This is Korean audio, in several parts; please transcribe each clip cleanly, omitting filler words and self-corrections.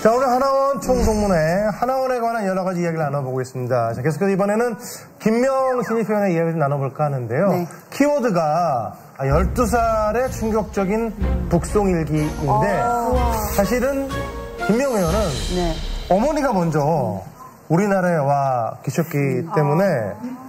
자, 오늘 하나원 총동문회, 하나원에 관한 여러 가지 이야기를 나눠보고 있습니다. 자, 계속해서 이번에는 김명 신입위원의 이야기를 나눠볼까 하는데요. 네. 키워드가 12살의 충격적인 북송일기인데, 사실은 김명 의원은 네. 어머니가 먼저 우리나라에 와 계셨기 때문에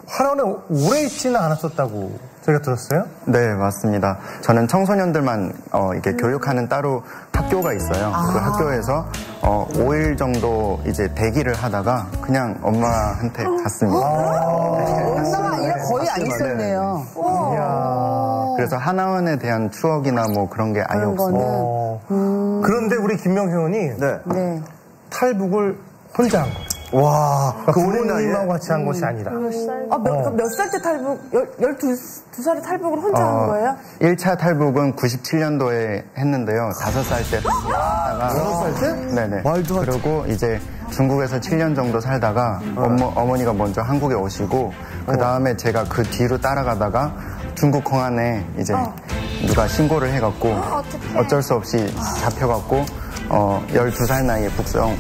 하나원에 오래 있지는 않았었다고 저희가 들었어요? 네, 맞습니다. 저는 청소년들만 이렇게 교육하는 따로 학교가 있어요. 그 학교에서 5일 정도 이제 대기를 하다가 그냥 엄마한테 갔습니다. 엄마가 아니라 거의 안 있었네요. 그래서 하나원에 대한 추억이나 뭐 그런 게 아예 없습니다. 그런데 우리 김명 회원이 네. 탈북을 혼자 한 거예요. 와, 그러니까 부모님하고 같이 한 것이 아니라. 몇 살 때 탈북, 12살에 탈북을 혼자 한 거예요? 1차 탈북은 97년도에 했는데요. 5살 때 살다가 5살 때? 네네. 말도 안 돼. 그리고 이제 중국에서 7년 정도 살다가 어머니가 먼저 한국에 오시고 그 다음에 제가 그 뒤로 따라가다가 중국 공안에 이제 누가 신고를 해갖고 어쩔 수 없이 잡혀갖고 12살 나이에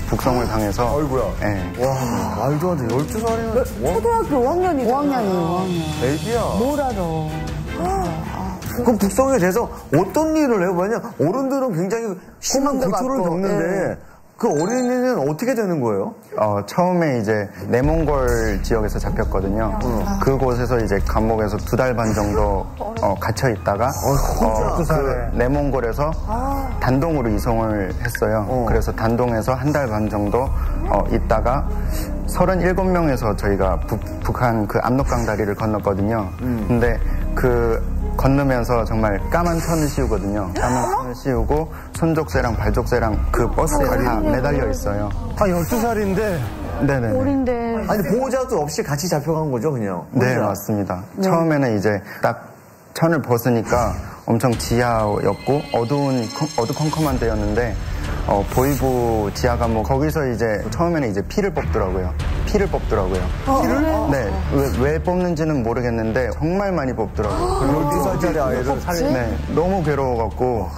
북송을 당해서. 아이고야. 네. 와, 말도 안 돼. 12살이면. 초등학교 5학년이죠. 5학년이에요. 애기야. 뭘 알아. 그럼 북송에 대해서 어떤 일을 해요? 왜냐 어른들은 굉장히 심한 고초를 겪는데 그 어린이는 어떻게 되는 거예요? 처음에 이제 내몽골 지역에서 잡혔거든요. 그곳에서 이제 감옥에서 2달 반 정도 갇혀 있다가 그 내몽골에서 단동으로 이송을 했어요. 그래서 단동에서 1달 반 정도 있다가 37명에서 저희가 북한 그 압록강 다리를 건넜거든요. 근데 그 건너면서 정말 까만 천을 씌우거든요. 까만 천을 씌우고 손족새랑 발족새랑 그 버스에 다 매달려 있어요. 12살인데. 네네. 어린데. 아니, 보호자도 없이 같이 잡혀간 거죠, 그냥? 혼자. 네, 맞습니다. 네. 처음에는 이제 딱 천을 벗으니까 엄청 지하였고 어두컴컴한 데였는데 보이부 지하 감옥 거기서 이제 처음에는 이제 피를 뽑더라고요. 피를? 네. 왜 뽑는지는 모르겠는데 정말 많이 뽑더라고요. 12살짜리 아이를 네. 너무 괴로워갖고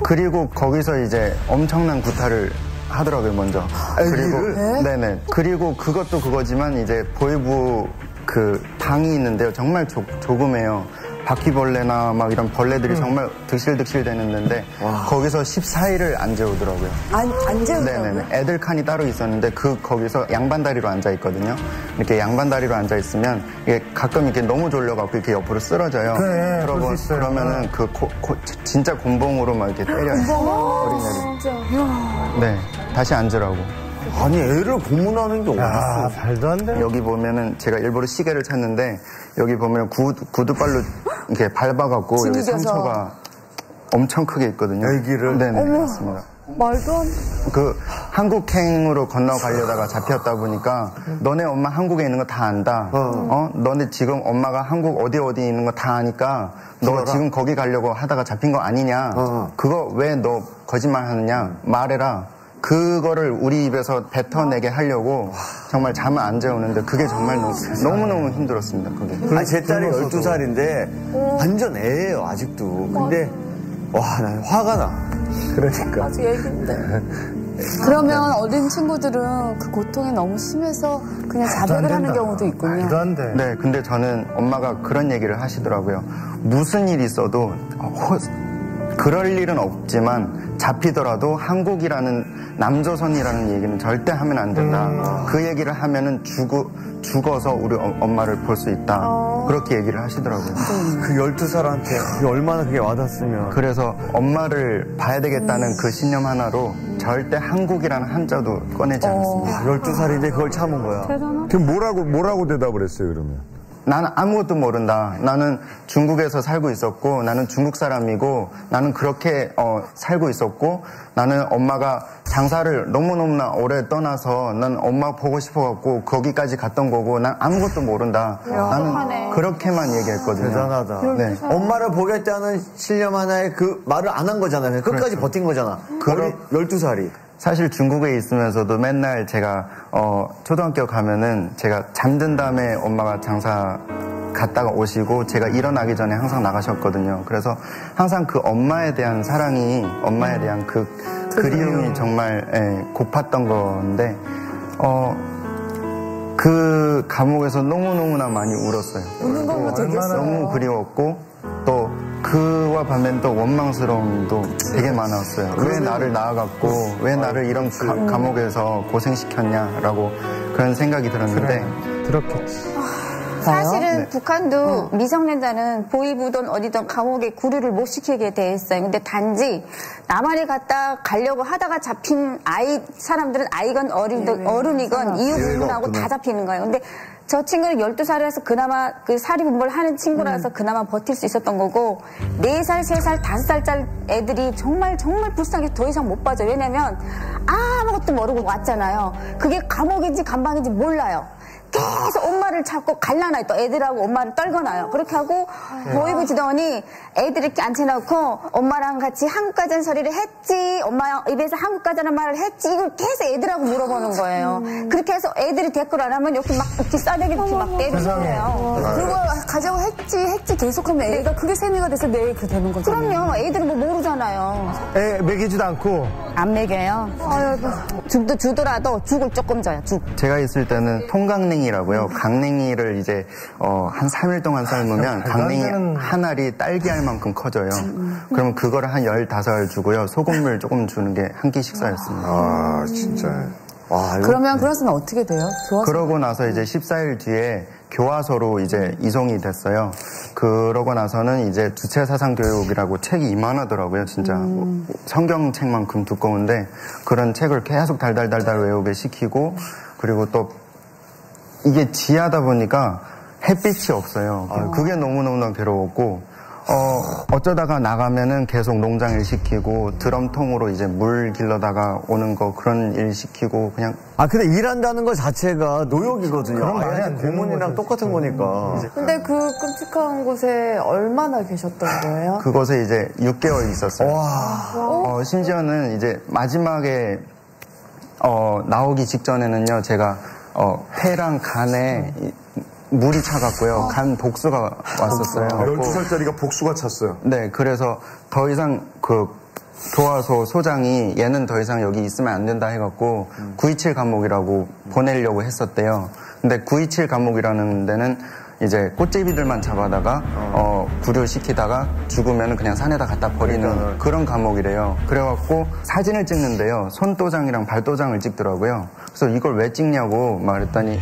그리고 거기서 이제 엄청난 구타를 하더라고요, 먼저. 그리고 네네. 그리고 그것도 그거지만 이제 보이부 그 방이 있는데요. 정말 조그매요. 바퀴벌레나 막 이런 벌레들이 정말 득실득실 되는데 거기서 14일을 안 재우더라고요. 안 재우더라고요? 네네네. 애들 칸이 따로 있었는데 거기서 양반다리로 앉아 있거든요. 이렇게 양반다리로 앉아 있으면 이게 가끔 이렇게 너무 졸려갖고 이렇게 옆으로 쓰러져요. 네, 그러면은 그 진짜 곤봉으로 막 이렇게 때려요. 어린애를. 진짜. 네. 다시 앉으라고. 아니, 애를 고문하는 게 어딨어. 말도 안 돼. 여기 보면은 제가 일부러 시계를 찾는데 여기 보면 구두발로 이렇게 밟아갖고 여기 상처가 엄청 크게 있거든요. 애기를? 네네. 맞습니다. 말도 안 돼. 그 한국행으로 건너가려다가 잡혔다 보니까 너네 엄마 한국에 있는 거 다 안다. 너네 지금 엄마가 한국 어디 있는 거 다 아니까 너 지금 거기 가려고 하다가 잡힌 거 아니냐. 그거 왜 너 거짓말 하느냐. 말해라. 그거를 우리 입에서 뱉어내게 하려고 정말 잠을 안 재우는데 그게 정말 너무너무 힘들었습니다. 그게. 아니, 제 딸이 12살인데 완전 애예요, 아직도. 근데 와, 난 화가 나. 그러니까. 아직 애기인데. 그러면 어린 친구들은 그 고통이 너무 심해서 그냥 자백을 하는 경우도 있군요. 말도 안 돼. 네, 근데 저는 엄마가 그런 얘기를 하시더라고요. 무슨 일이 있어도 그럴 일은 없지만 잡히더라도 한국이라는 남조선이라는 얘기는 절대 하면 안 된다. 그 얘기를 하면은 죽어서 우리 엄마를 볼 수 있다. 그렇게 얘기를 하시더라고요. 그 12살한테 얼마나 그게 와닿았으면. 그래서 엄마를 봐야 되겠다는 그 신념 하나로 절대 한국이라는 한자도 꺼내지 않았습니다. 12살인데 그걸 참은 거야. 그럼 뭐라고 대답을 했어요, 그러면? 나는 아무것도 모른다. 나는 중국에서 살고 있었고 나는 중국 사람이고 나는 그렇게 살고 있었고 나는 엄마가 장사를 너무너무나 오래 떠나서 난 엄마 보고 싶어갖고 거기까지 갔던 거고 난 아무것도 모른다. 나는 그렇게만 얘기했거든요. 대단하다. 네. 엄마를 보겠다는 신념 하나에 그 말을 안 한 거잖아요. 끝까지 그렇죠. 버틴 거잖아. 12살이. 사실 중국에 있으면서도 맨날 제가 초등학교 가면은 제가 잠든 다음에 엄마가 장사 갔다가 오시고 제가 일어나기 전에 항상 나가셨거든요. 그래서 항상 그 엄마에 대한 사랑이 엄마에 대한 그 그리움이 정말 고팠던 건데 그 감옥에서 너무너무나 많이 울었어요. 우는 것도 되겠어요. 너무 그리웠고 또 그와 반면 또 원망스러움도 되게 많았어요. 왜 나를 낳아갖고 왜 나를 이런 감옥에서 고생시켰냐라고 그런 생각이 들었는데 그렇겠지. 사실은 네. 북한도 미성년자는 보위부든 어디든 감옥에 구류를 못 시키게 돼 있어요. 근데 단지 남한에 가려고 하다가 잡힌 사람들은 아이건 어른이건 이유 불문하고 다 잡히는 거예요. 근데 저 친구는 12살이라서 그나마 그 사리분별 하는 친구라서 그나마 버틸 수 있었던 거고 4살, 3살, 5살짜리 애들이 정말 불쌍해서 더 이상 못 빠져요. 왜냐면 아무것도 모르고 왔잖아요. 그게 감옥인지 감방인지 몰라요. 계속 엄마를 찾고 갈라놔요. 또 애들하고 엄마를 떨궈놔요. 그렇게 하고 보이고 지더니 애들 이렇게 앉혀놓고 엄마랑 같이 한국가전 소리를 했지, 엄마 입에서 한국가전한 말을 했지, 이걸 계속 애들하고 물어보는 거예요. 그렇게 해서 애들이 댓글 안 하면 이렇게 막 이렇게 싸대기 이렇게 막 때리는 거예요. 그거 가자고 했지 계속하면 애가 그게 세뇌가 돼서 내 그 되는 거죠. 그럼요. 애들은 뭐 모르잖아요. 애 먹이지도 않고. 안 먹여요. 죽도 주더라도 죽을 조금 줘요. 죽. 제가 있을 때는 통강냉이라고요. 강냉이를 이제 한 3일 동안 삶으면 강냉이 한 알이 딸기알만큼 커져요. 그러면 그거를 한 15알 주고요. 소금물 조금 주는 게 한 끼 식사였습니다. 아, 진짜. 와, 그러면 그래서는 어떻게 돼요? 그러고 나서 이제 14일 뒤에 교화소로 이제 이송이 됐어요. 그러고 나서는 이제 주체사상교육이라고 책이 이만하더라고요, 진짜. 성경책만큼 두꺼운데 그런 책을 계속 달달달달 외우게 시키고 그리고 또 이게 지하다 보니까 햇빛이 없어요. 그게 너무너무나 괴로웠고 어쩌다가 나가면은 계속 농장 일 시키고 드럼통으로 이제 물 길러다가 오는 거 그런 일 시키고 그냥. 근데 일한다는 것 자체가 노역이거든요. 그런 말이 안 되는 고문이랑 거죠, 똑같은 거니까. 근데 그 끔찍한 곳에 얼마나 계셨던 거예요? 그곳에 이제 6개월 있었어요. 심지어는 이제 마지막에 나오기 직전에는요, 제가 폐랑 간에 물이 차갔고요. 간 복수가 왔었어요. 12살짜리가 복수가 찼어요. 네, 그래서 더 이상 그 교화소 소장이 얘는 더 이상 여기 있으면 안 된다 해갖고 927 감옥이라고 보내려고 했었대요. 근데 927 감옥이라는 데는 이제 꽃제비들만 잡아다가 구류시키다가 죽으면 그냥 산에다 갖다 버리는 그런 감옥이래요. 그래갖고 사진을 찍는데요. 손도장이랑 발도장을 찍더라고요. 그래서 이걸 왜 찍냐고 말했더니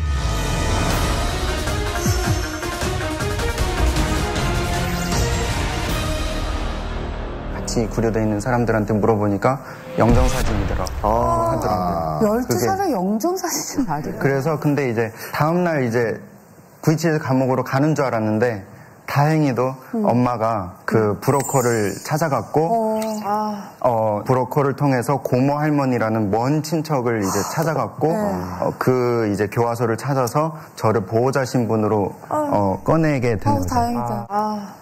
같이 구류되어 있는 사람들한테 물어보니까 영정사진이더라 하더라고요. 12살에 영정사진은 말이에요. 그래서 근데 이제 다음날 이제 927 감옥으로 가는 줄 알았는데 다행히도 엄마가 그 브로커를 찾아갔고 브로커를 통해서 고모 할머니라는 먼 친척을 이제 찾아갔고 그 이제 교화소를 찾아서 저를 보호자 신분으로 꺼내게 된 거죠. 다행이다.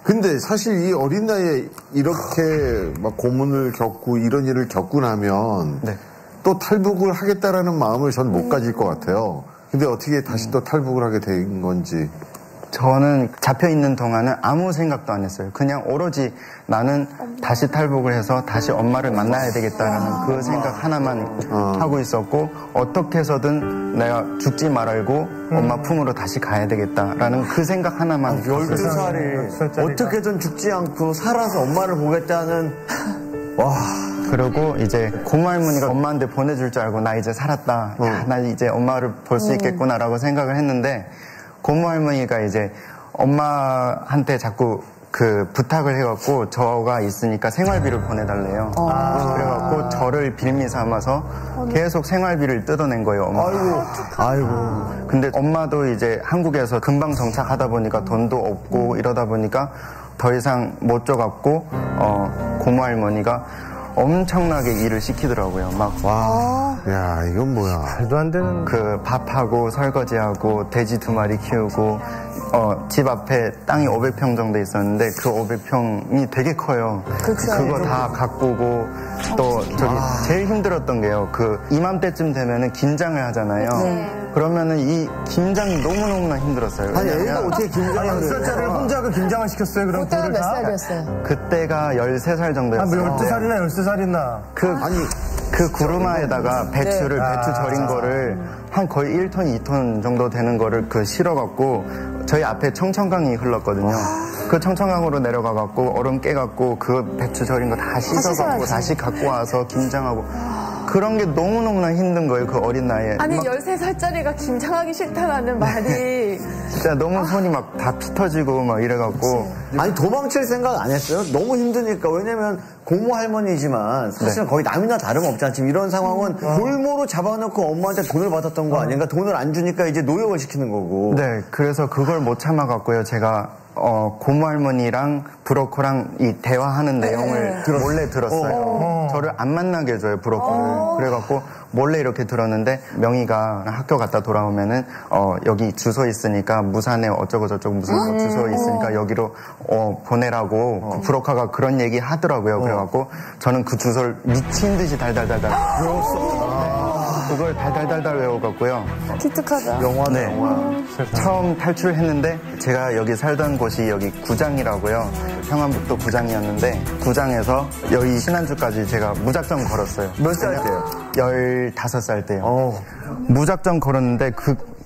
근데 사실 이 어린 나이에 이렇게 막 고문을 겪고 이런 일을 겪고 나면 네. 또 탈북을 하겠다라는 마음을 전 못 가질 것 같아요. 근데 어떻게 다시 또 탈북을 하게 된 건지. 저는 잡혀있는 동안은 아무 생각도 안 했어요. 그냥 오로지 나는 다시 탈북을 해서 다시 엄마를 만나야 되겠다라는 그 생각 하나만 하고 있었고 어떻게 해서든 내가 죽지 말고 엄마 품으로 다시 가야 되겠다라는 그 생각 하나만 12살이 어떻게든 죽지 않고 살아서 엄마를 보겠다는 그리고 이제 고모 할머니가 엄마한테 보내줄 줄 알고 나 이제 살았다. 야, 나 이제 엄마를 볼 수 있겠구나라고 생각을 했는데 고모 할머니가 이제 엄마한테 자꾸 그 부탁을 해갖고 저가 있으니까 생활비를 보내달래요. 그래갖고 저를 빌미 삼아서 계속 생활비를 뜯어낸 거예요. 아이고. 근데 엄마도 이제 한국에서 금방 정착하다 보니까 돈도 없고 이러다 보니까 더 이상 못 줘갖고 고모 할머니가 엄청나게 일을 시키더라고요. 야, 이건 뭐야. 말도 안 되는. 그 밥하고 설거지하고 돼지 2마리 키우고 집 앞에 땅이 500평 정도 있었는데 그 500평이 되게 커요. 그거 다 가꾸고 또 저기 제일 힘들었던 게요. 그 이맘때쯤 되면은 긴장을 하잖아요. 그러면은 이 긴장이 너무너무나 힘들었어요. 아니, 애가 어떻게 긴장을 해요? 10살짜리를 혼자 그 긴장을 시켰어요, 그럼 그때가 둘을 몇 다? 살이었어요? 그때가 13살 정도였어요. 12살이나 13살이나. 아니, 그 구루마에다가 배추 절인 거를 한 거의 1톤, 2톤 정도 되는 거를 실어갖고 저희 앞에 청천강이 흘렀거든요. 그 청천강으로 내려가갖고 얼음 깨갖고 그 배추 절인 거 다 씻어갖고 다시 갖고 와서 김장하고 그런 게 너무너무나 힘든 거예요. 그 어린 나이에. 아니 13살짜리가 김장하기 싫다라는 말이 진짜 너무 손이 막 다 피 터지고 막 이래갖고. 아니 도망칠 생각 안 했어요? 너무 힘드니까. 왜냐면 고모 할머니지만 사실은 거의 남이나 다름없잖아. 지금 이런 상황은 볼모로 잡아놓고 엄마한테 돈을 받았던 거 아닌가? 돈을 안 주니까 이제 노역을 시키는 거고. 네, 그래서 그걸 못 참아갖고요. 제가 고모 할머니랑 브로커랑 이 대화하는 내용을 몰래 들었어요. 저를 안 만나게 해줘요, 브로커를. 그래갖고 몰래 이렇게 들었는데 명희가 학교 갔다 돌아오면은 여기 주소 있으니까 무산에 어쩌고 저쩌고 무슨 주소 있으니까 여기로 보내라고 그 브로커가 그런 얘기 하더라고요. 그래갖고 저는 그 주소를 미친 듯이 달달달달 외웠어. 그걸 달달달달 외워갖고요. 기특하다. 영화네, 네. 영화. 처음 탈출했는데 제가 여기 살던 곳이 여기 구장이라고요. 평안북도 구장이었는데 구장에서 여기 신안주까지 제가 무작정 걸었어요. 몇 살 때요? 15살 때요. 무작정 걸었는데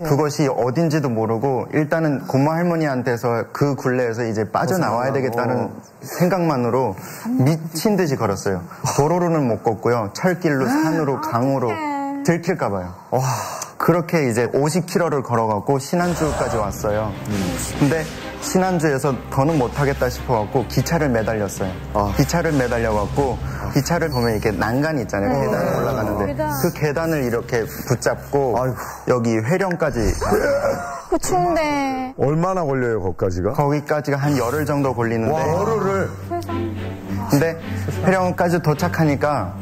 그것이 어딘지도 모르고 일단은 고모 할머니한테서 그 굴레에서 이제 빠져나와야 되겠다는 생각만으로 미친 듯이 걸었어요. 도로로는 못 걷고요. 철길로 산으로 강으로 들킬까봐요. 그렇게 이제 50km를 걸어갖고 신안주까지 왔어요. 근데 신안주에서 더는 못하겠다 싶어갖고 기차를 매달렸어요. 기차를 매달려갖고 기차를 보면 이렇게 난간이 있잖아요. 계단에 올라가는데 그 계단을 이렇게 붙잡고 여기 회령까지 그 추운데. 얼마나 걸려요, 거기까지가? 거기까지가 한 열흘 정도 걸리는데 열흘을. 근데 회령까지 도착하니까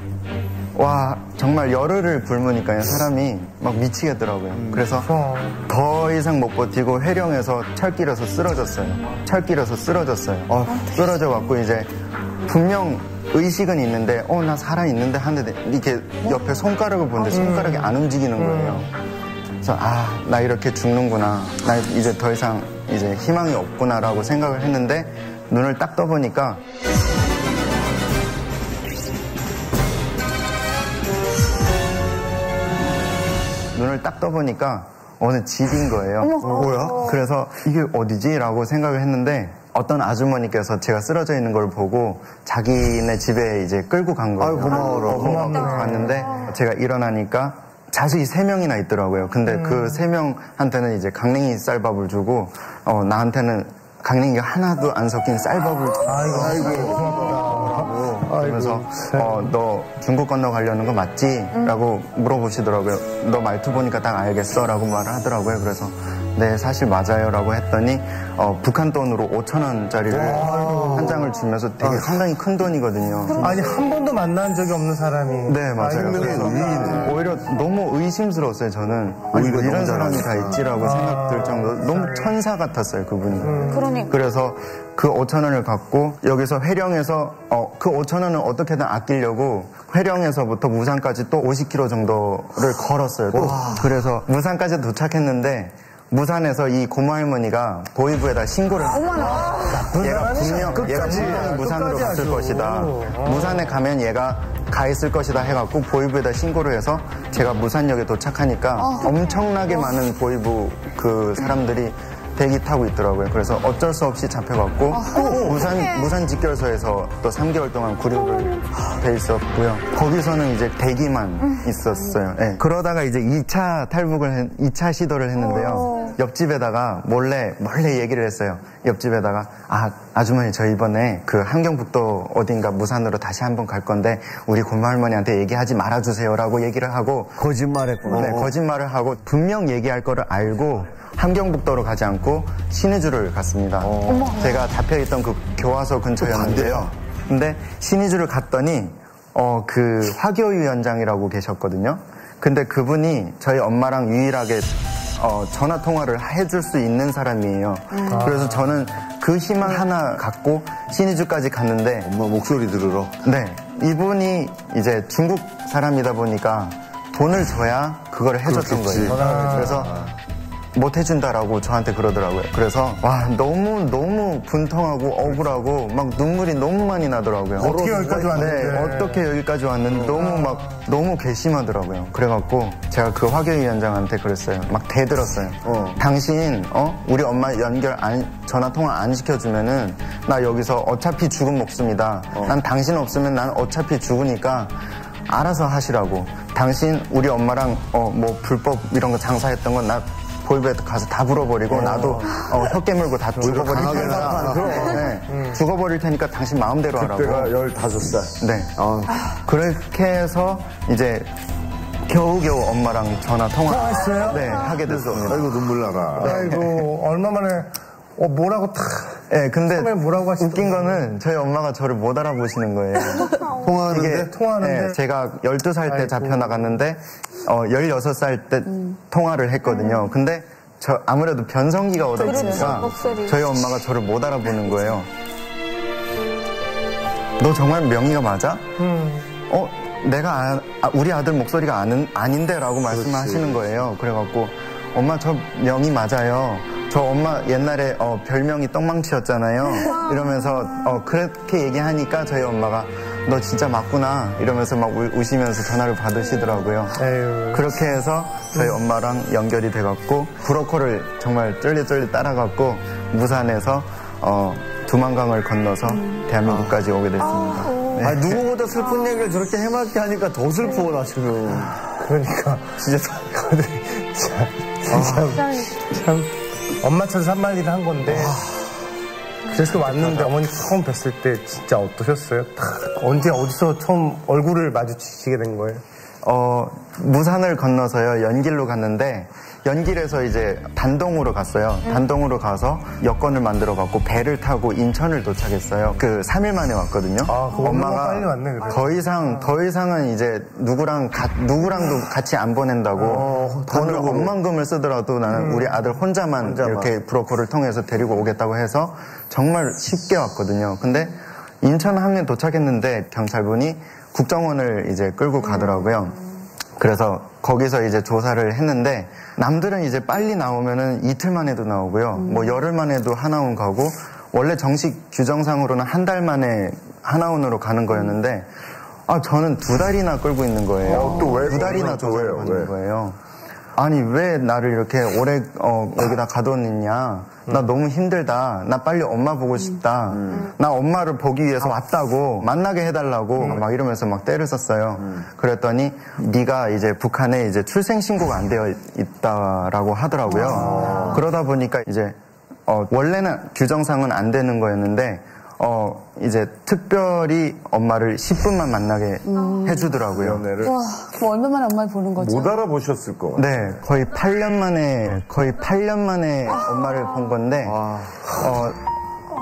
와 정말 열흘을 굶으니까요 사람이 막 미치겠더라고요. 그래서 더 이상 못 버티고 회령에서 철길에서 쓰러졌어요. 쓰러져 갖고 이제 분명 의식은 있는데 나 살아있는데 하는데 이렇게 옆에 손가락을 보는데 손가락이 안 움직이는 거예요. 그래서 나 이렇게 죽는구나. 나 이제 더 이상 이제 희망이 없구나라고 생각을 했는데 눈을 딱 떠보니까 어느 집인 거예요. 뭐야? 그래서 이게 어디지? 라고 생각을 했는데 어떤 아주머니께서 제가 쓰러져 있는 걸 보고 자기네 집에 이제 끌고 간 거예요. 고마워라. 갔는데 제가 일어나니까 자식이 3명이나 있더라고요. 근데 그 3명한테는 이제 강냉이 쌀밥을 주고 나한테는 강냉이가 하나도 안 섞인 쌀밥을 아이고, 고맙다. 그러면서 너 중국 건너가려는 거 맞지? 라고 물어보시더라고요. 너 말투 보니까 딱 알겠어? 라고 말을 하더라고요. 그래서 네 사실 맞아요 라고 했더니 북한 돈으로 5,000원짜리를 한 장을 주면서 되게 상당히 큰 돈이거든요. 아니 한 번도 만난 적이 없는 사람이. 네 맞아요. 오히려 너무 의심스러웠어요. 저는 아니 뭐 이런 사람이 다 있지라고 생각 들 정도로 너무 천사 같았어요 그분이. 그러니까. 그래서 그 5,000원을 갖고 여기서 회령에서 그 5,000원을 어떻게든 아끼려고 회령에서부터 무산까지 또 50km 정도를 걸었어요. 그래서 무산까지 도착했는데 무산에서 이 고모 할머니가 보이부에다 신고를 얘가 분명히 무산으로 갔을 것이다. 무산에 가면 얘가 가 있을 것이다 해갖고 보이부에다 신고를 해서 제가 무산역에 도착하니까 엄청나게 많은 보이부 그 사람들이 대기 타고 있더라고요. 그래서 어쩔 수 없이 잡혀갖고 무산 직결소에서 또 3개월 동안 구류를 돼 있었고요. 거기서는 이제 대기만 있었어요. 네. 그러다가 이제 2차 시도를 했는데요. 옆집에다가 몰래 얘기를 했어요. 옆집에다가 아주머니 저 이번에 그 함경북도 어딘가 무산으로 다시 한번 갈 건데 우리 고모 할머니한테 얘기하지 말아주세요라고 얘기를 하고 거짓말했구나. 네, 거짓말을 하고 분명 얘기할 거를 알고 함경북도로 가지 않고 신의주를 갔습니다. 제가 잡혀있던 그 교화소 근처였는데요. 근데 신의주를 갔더니 그 화교위원장이라고 계셨거든요. 근데 그분이 저희 엄마랑 유일하게 전화 통화를 해줄 수 있는 사람이에요. 그래서 저는 그 희망 하나 갖고 신의주까지 갔는데 엄마 목소리 들으러. 네, 이분이 이제 중국 사람이다 보니까 돈을 줘야 그걸 해줬던 거예요. 그래서 못 해준다라고 저한테 그러더라고요. 그래서 와 너무 분통하고 억울하고 막 눈물이 너무 많이 나더라고요. 어떻게 여기까지 왔는데? 네, 어떻게 여기까지 왔는데 너무 괘씸하더라고요. 그래갖고 제가 그 화교위원장한테 그랬어요. 막 대들었어요. 당신 우리 엄마 전화 통화 안 시켜주면은 나 여기서 어차피 죽은 목숨이다. 난 당신 없으면 난 어차피 죽으니까 알아서 하시라고. 당신 우리 엄마랑 뭐 불법 이런 거 장사했던 건 나 보이브에 가서 다 불어버리고 나도 혀 깨물고 다 죽어버릴 테니까 죽어버릴 테니까 당신 마음대로 하라고. 그때가 15살. 네. 그렇게 해서 이제 겨우겨우 엄마랑 전화 통화했어요? 네, 하게 됐습니다. 아이고 눈물 나가. 아이고 얼마 만에 뭐라고 탁. 네, 근데 뭐라고 웃긴 거는 저희 엄마가 저를 못 알아보시는 거예요. 통화하는데 제가 12살 때 잡혀나갔는데 16살 때 통화를 했거든요. 근데 아무래도 변성기가 오다 보니까 저희 엄마가 저를 못 알아보는 거예요. 너 정말 명의가 맞아? 내가 우리 아들 목소리가 아닌데 라고 말씀하시는 거예요. 그래갖고 엄마 저 명의 맞아요. 저 엄마 옛날에 별명이 떡망치였잖아요. 이러면서 그렇게 얘기하니까 저희 엄마가 너 진짜 맞구나 이러면서 막 우시면서 전화를 받으시더라고요. 에휴. 그렇게 해서 저희 엄마랑 연결이 돼갖고 브로커를 정말 쫄리쫄리 따라갖고 무산에서 두만강을 건너서 대한민국까지 오게 됐습니다. 네. 누구보다 슬픈 얘기를 저렇게 해맑게 하니까 더 슬퍼 나 지금. 그러니까 참 엄마 찾아서 한마디를 한 건데 그래서 왔는데 어머니 처음 뵀을 때 진짜 어떠셨어요? 언제 어디서 처음 얼굴을 마주치시게 된 거예요? 무산을 건너서요 연길로 갔는데 연길에서 이제 단동으로 갔어요. 단동으로 가서 여권을 만들어 갖고 배를 타고 인천을 도착했어요. 그 3일 만에 왔거든요. 엄마가 빨리 왔네, 그래. 더 이상은 이제 누구랑도 같이 안 보낸다고 돈을 억만금을 쓰더라도 나는 우리 아들 혼자만 이렇게 브로커를 통해서 데리고 오겠다고 해서 정말 쉽게 왔거든요. 근데 인천 항에 도착했는데 경찰분이 국정원을 이제 끌고 가더라고요. 그래서 거기서 이제 조사를 했는데 남들은 이제 빨리 나오면은 이틀 만에도 나오고요. 뭐 열흘 만에도 하나원 가고 원래 정식 규정상으로는 한 달 만에 하나원으로 가는 거였는데 저는 2달이나 끌고 있는 거예요. 또 왜? 2달이나 조사를 받는 거예요. 아니 왜 나를 이렇게 오래 여기다 가둬놨냐. 나 너무 힘들다. 나 빨리 엄마 보고 싶다. 나 엄마를 보기 위해서 왔다고 만나게 해달라고 막 이러면서 막 때를 썼어요. 그랬더니 네가 이제 북한에 이제 출생 신고가 안 되어 있다라고 하더라고요. 그러다 보니까 이제 원래는 규정상은 안 되는 거였는데 이제 특별히 엄마를 10분만 만나게 해주더라고요. 와, 뭐 얼마만에 엄마를 보는 거죠? 못 알아보셨을 거. 네, 거의 8년 만에 엄마를 본 건데,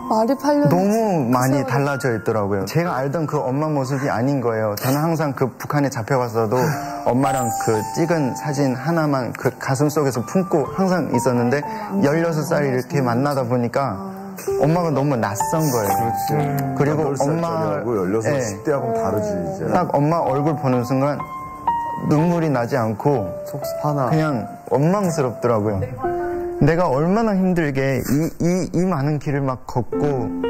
말이 8년. 너무 많이 달라져 있더라고요. 제가 알던 그 엄마 모습이 아닌 거예요. 저는 항상 그 북한에 잡혀갔어도 엄마랑 그 찍은 사진 하나만 그 가슴 속에서 품고 항상 있었는데, 16살이 이렇게 만나다 보니까, 엄마가 너무 낯선 거예요. 그렇지. 그리고 엄마하고 16살, 네. 10대하고는 다르지, 이제. 딱 엄마 얼굴 보는 순간 눈물이 나지 않고 그냥 원망스럽더라고요. 내가 얼마나 힘들게 이 많은 길을 막 걷고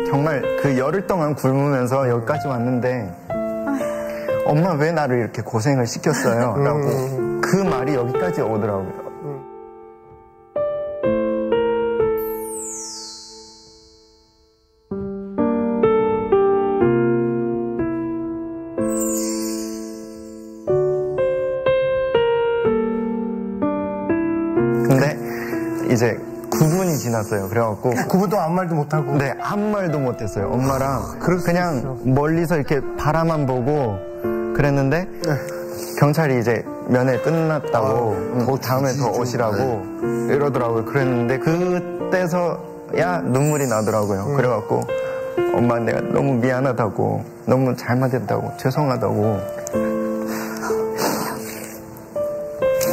정말 그 열흘 동안 굶으면서 여기까지 왔는데 엄마 왜 나를 이렇게 고생을 시켰어요? 라고 그 말이 여기까지 오더라고요. 근데 이제 9분이 지났어요. 그래갖고 9분도 아무 말도 못하고. 네, 아무 말도 못했어요. 엄마랑 그냥 멀리서 이렇게 바라만 보고 그랬는데 경찰이 이제 면회 끝났다고 다음에 더 오시라고 이러더라고요. 그랬는데 그때서야 눈물이 나더라고요. 그래갖고 엄마 내가 너무 미안하다고 너무 잘못했다고 죄송하다고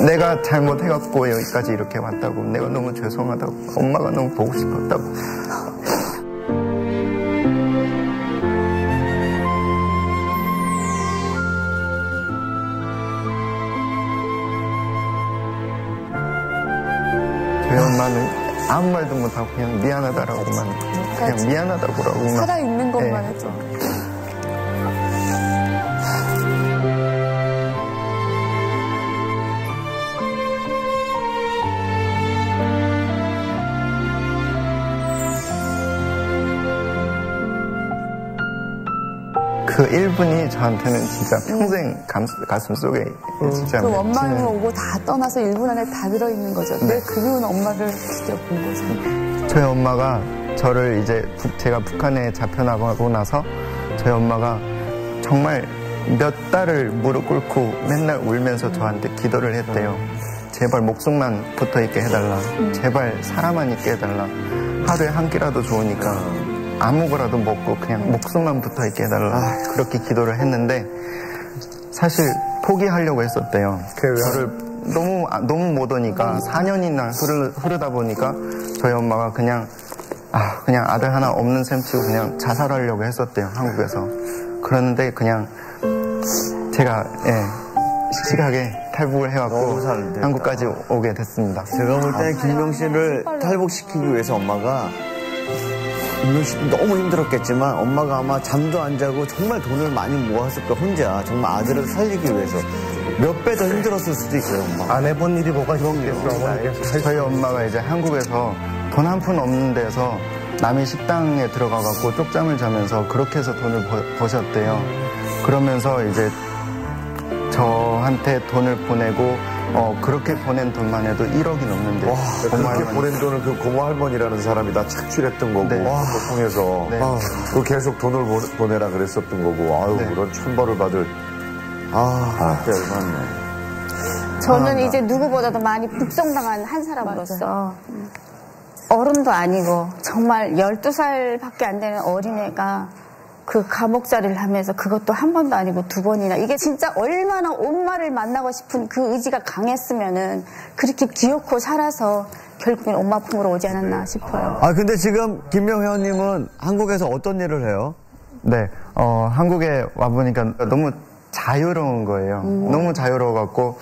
내가 잘못해갖고 여기까지 이렇게 왔다고 내가 너무 죄송하다고 엄마가 너무 보고 싶었다고 저희 엄마는 아무 말도 못하고 그냥 미안하다라고만, 그냥 미안하다고라고만. 살아있는 것만 네. 해도. 그 1분이 저한테는 진짜 평생 가슴 속에 진짜 그 원망을 맺히는. 오고 다 떠나서 1분 안에 다 들어있는 거죠. 네. 그 이후는 엄마를 직접 본 거죠. 저희 엄마가 저를 이제 제가 북한에 잡혀나가고 나서 저희 엄마가 정말 몇 달을 무릎 꿇고 맨날 울면서 저한테 기도를 했대요. 제발 목숨만 붙어있게 해달라. 제발 살아만 있게 해달라. 하루에 한 끼라도 좋으니까 아무거라도 먹고 그냥 목숨만 붙어있게 해달라. 그렇게 기도를 했는데 사실 포기하려고 했었대요. 저를 너무 못 오니까 4년이나 흐르다 보니까 저희 엄마가 그냥 아들 하나 없는 셈 치고 그냥 자살하려고 했었대요. 한국에서. 그런데 그냥 제가 씩씩하게 탈북을 해갖고 한국까지 오게 됐습니다. 제가 볼 때 김명 씨를 탈북시키기 위해서 엄마가 김명 씨 너무 힘들었겠지만 엄마가 아마 잠도 안 자고 정말 돈을 많이 모았을 거야. 혼자 정말 아들을 살리기 위해서 몇 배 더 힘들었을 수도 있어요. 엄마. 안 해본 일이 뭐가 있겠어. 저희 엄마가 이제 한국에서 돈 한 푼 없는 데서 남의 식당에 들어가갖고 쪽잠을 자면서 그렇게 해서 돈을 버셨대요. 그러면서 이제 저한테 돈을 보내고 그렇게 보낸 돈만 해도 1억이 넘는데. 와, 그렇게 보낸 돈을 그 고모 할머니라는 사람이 다 착취했던 거고, 네. 그거 통해서. 네. 그 계속 돈을 보내라 그랬었던 거고, 아유, 네. 그런 천벌을 받을. 열받네. 저는 이제 누구보다도 많이 북송당한 한 사람으로서 어른도 아니고 정말 12살밖에 안 되는 어린애가 그 감옥살이를 하면서 그것도 한 번도 아니고 2번이나 이게 진짜 얼마나 엄마를 만나고 싶은 그 의지가 강했으면은 그렇게 기어코 살아서 결국엔 엄마 품으로 오지 않았나 싶어요. 근데 지금 김명 회원님은 한국에서 어떤 일을 해요? 네, 한국에 와보니까 너무 자유로운 거예요. 너무 자유로워갖고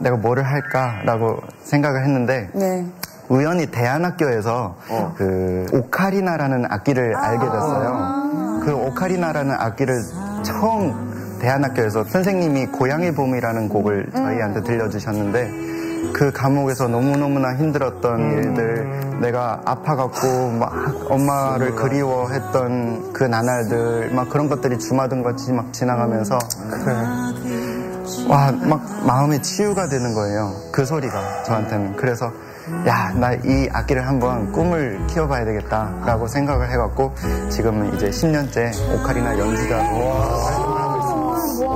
내가 뭐를 할까라고 생각을 했는데 네. 우연히 대안학교에서 그 오카리나라는 악기를 알게 됐어요. 그 오카리나라는 악기를 처음 대안학교에서 선생님이 고향의 봄이라는 곡을 저희한테 들려주셨는데 그 감옥에서 너무너무나 힘들었던 일들, 내가 아파갖고 막 엄마를 그리워했던 그 나날들, 막 그런 것들이 주마등같이 막 지나가면서 와, 막 마음의 치유가 되는 거예요. 그 소리가 저한테는. 그래서 야, 나 이 악기를 한번 꿈을 키워봐야 되겠다라고 생각을 해갖고 지금은 이제 10년째 오카리나 연주자로 활동을 하고 있습니다.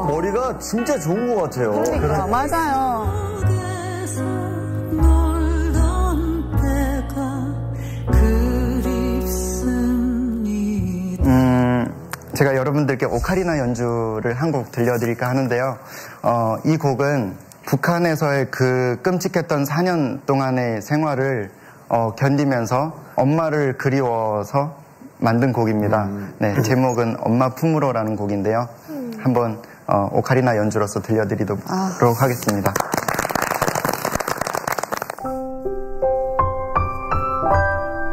머리가 진짜 좋은 것 같아요. 그러니까, 맞아요. 제가 여러분들께 오카리나 연주를 한 곡 들려드릴까 하는데요. 이 곡은 북한에서의 그 끔찍했던 4년 동안의 생활을 견디면서 엄마를 그리워서 만든 곡입니다. 네, 제목은 엄마 품으로라는 곡인데요. 한번 오카리나 연주로서 들려드리도록 하겠습니다.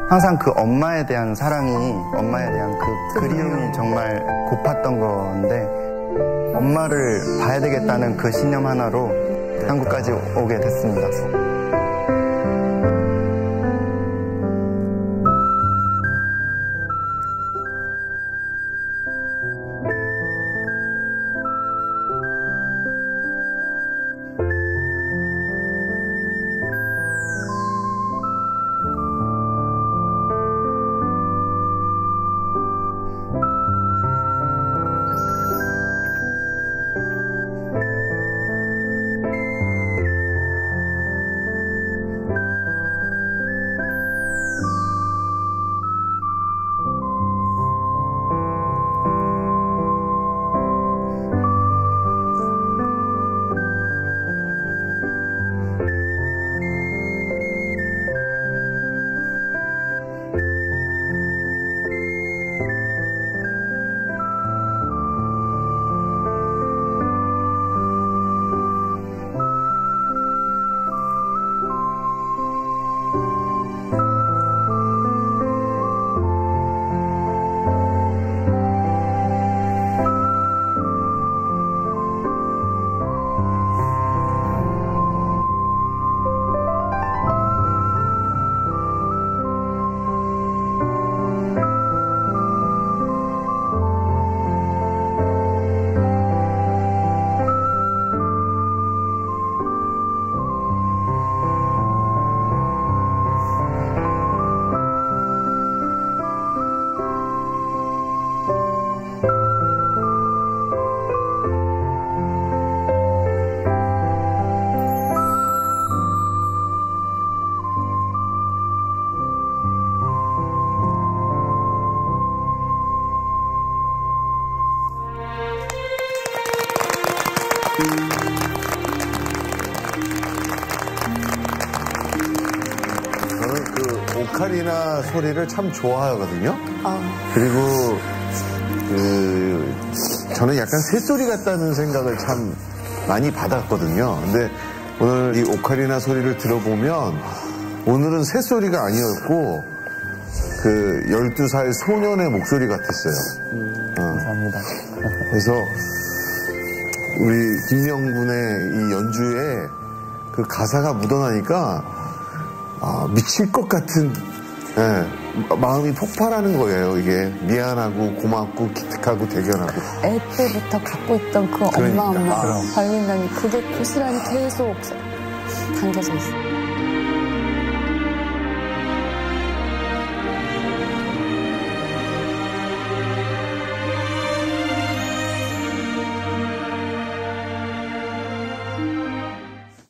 항상 그 엄마에 대한 사랑이, 엄마에 대한 그 그리움이 정말 고팠던 건데 엄마를 봐야 되겠다는 그 신념 하나로 한국까지 오게 됐습니다. 오카리나 소리를 참 좋아하거든요. 그리고 저는 약간 새소리 같다는 생각을 참 많이 받았거든요. 근데 오늘 이 오카리나 소리를 들어보면 오늘은 새소리가 아니었고 그 12살 소년의 목소리 같았어요. 감사합니다. 그래서 우리 김영군의 이 연주에 그 가사가 묻어나니까 미칠 것 같은 마음이 폭발하는 거예요. 이게 미안하고 고맙고 기특하고 대견하고. 애 때부터 갖고 있던 그 그러니까. 엄마 발린다니 그게 고스란히 계속 담겨져 있어요.